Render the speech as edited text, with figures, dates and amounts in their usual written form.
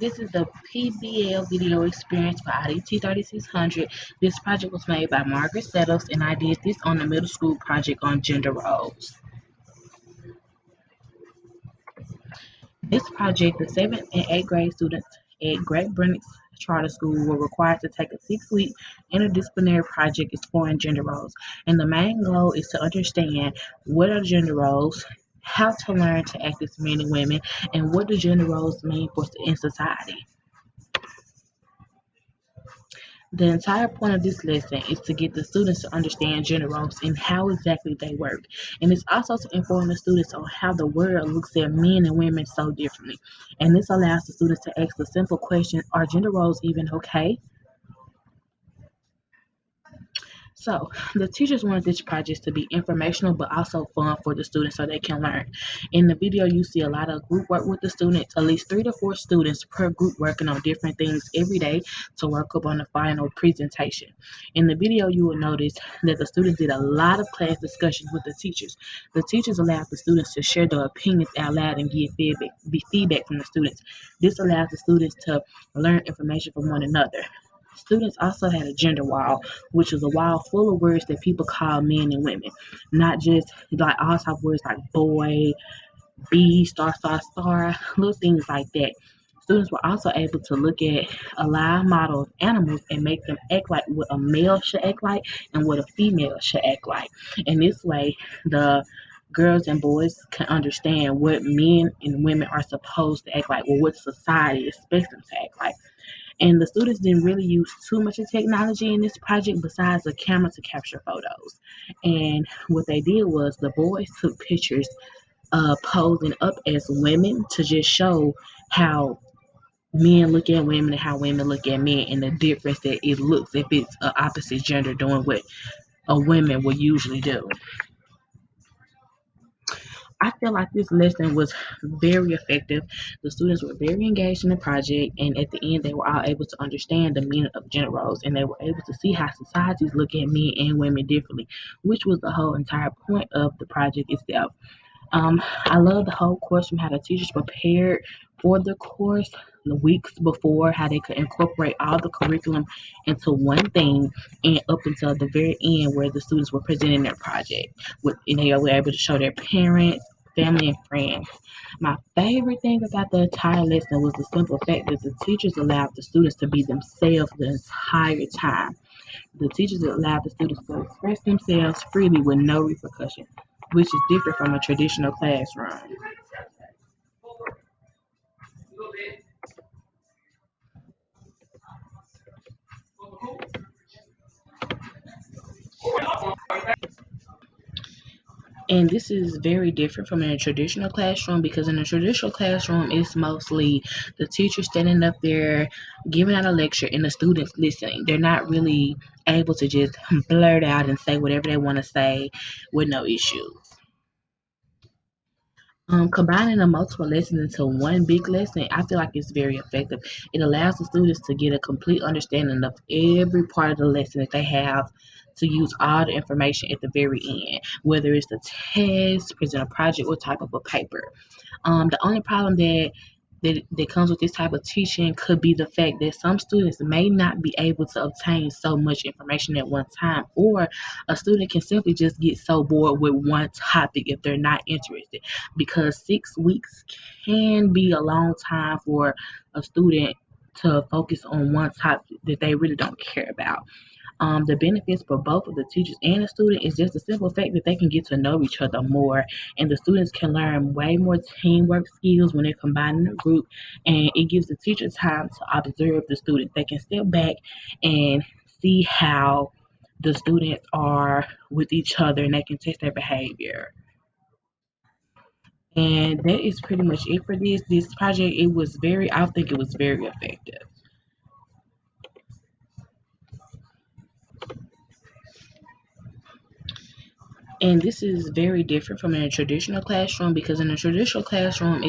This is the PBL Video Experience for IDT 3600. This project was made by Margaret Settles, and I did this on the middle school project on gender roles. This project, the 7th and 8th grade students at Great Brennix Charter School were required to take a 6-week interdisciplinary project exploring gender roles. And the main goal is to understand what are gender roles, how to learn to act as men and women, and what do gender roles mean in society. The entire point of this lesson is to get the students to understand gender roles and how exactly they work. And it's also to inform the students on how the world looks at men and women so differently. And this allows the students to ask the simple question, are gender roles even okay? So the teachers wanted this project to be informational but also fun for the students so they can learn. In the video, you see a lot of group work with the students, at least 3 to 4 students per group working on different things every day to work up on the final presentation. In the video, you will notice that the students did a lot of class discussions with the teachers. The teachers allowed the students to share their opinions out loud and give feedback from the students. This allows the students to learn information from one another. Students also had a gender wall, which is a wall full of words that people call men and women, not just like all type of words like boy, bee, star, star, star, little things like that. Students were also able to look at a live model of animals and make them act like what a male should act like and what a female should act like. And this way, the girls and boys can understand what men and women are supposed to act like, or what society expects them to act like. And the students didn't really use too much of technology in this project besides a camera to capture photos. And what they did was the boys took pictures posing up as women to just show how men look at women and how women look at men, and the difference that it looks if it's an opposite gender doing what a woman would usually do. I feel like this lesson was very effective. The students were very engaged in the project, and at the end, they were all able to understand the meaning of gender roles, and they were able to see how societies look at men and women differently, which was the whole entire point of the project itself. I love the whole course from how the teachers prepared for the course the weeks before, how they could incorporate all the curriculum into one thing, and up until the very end where the students were presenting their project. And they were able to show their parents, family, and friends. My favorite thing about the entire lesson was the simple fact that the teachers allowed the students to be themselves the entire time. The teachers allowed the students to express themselves freely with no repercussion, which is different from a traditional classroom. And this is very different from in a traditional classroom, because in a traditional classroom, it's mostly the teacher standing up there giving out a lecture and the students listening. They're not really able to just blurt out and say whatever they want to say with no issues. Combining the multiple lessons into one big lesson, I feel like it's very effective. It allows the students to get a complete understanding of every part of the lesson that they have to use all the information at the very end, whether it's a test, present a project, or type of a paper. The only problem that comes with this type of teaching could be the fact that some students may not be able to obtain so much information at one time, or a student can simply just get so bored with one topic if they're not interested, because 6 weeks can be a long time for a student to focus on one topic that they really don't care about. The benefits for both of the teachers and the student is just the simple fact that they can get to know each other more, and the students can learn way more teamwork skills when they're combined in a group, and it gives the teacher time to observe the students. They can step back and see how the students are with each other, and they can test their behavior. And that is pretty much it for this project. I think it was very effective. And this is very different from in a traditional classroom, because in a traditional classroom